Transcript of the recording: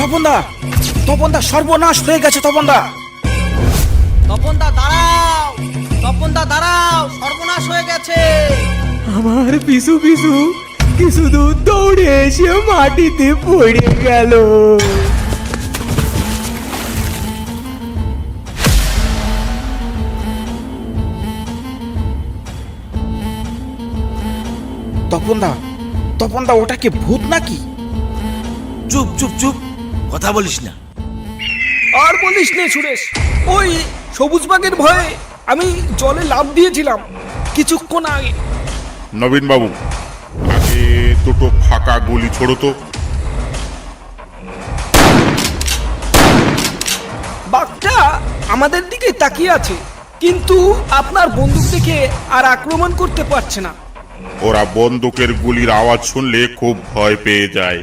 তপনদা, তপনদা সর্বনাশ হয়ে গেছে তপনদা। তপনদা দাঁড়াও, তপনদা দাঁড়াও, সর্বনাশ হয়ে গেছে। আমার পিছু পিছু কিছু দূর দৌড়ে এসে মাটিতে পড়ে গেল। তপনদা, তপনদা ওটা কি ভূত নাকি? চুপ চুপ চুপ, কথা বলিস না। আর বলিস নে সুরেশ, ওই সবুজ বাগের ভয়ে আমি জলে লাফ দিয়েছিলাম কিছুক্ষণ আগে। নবীন বাবু, আগে দুটো ফাঁকা গুলি ছোড়ো তো। বাঘটা আমাদের দিকে তাকিয়ে আছে, কিন্তু আপনার বন্দুক দেখে আর আক্রমণ করতে পারছে না। ওরা বন্দুকের গুলির আওয়াজ শুনলে খুব ভয় পেয়ে যায়।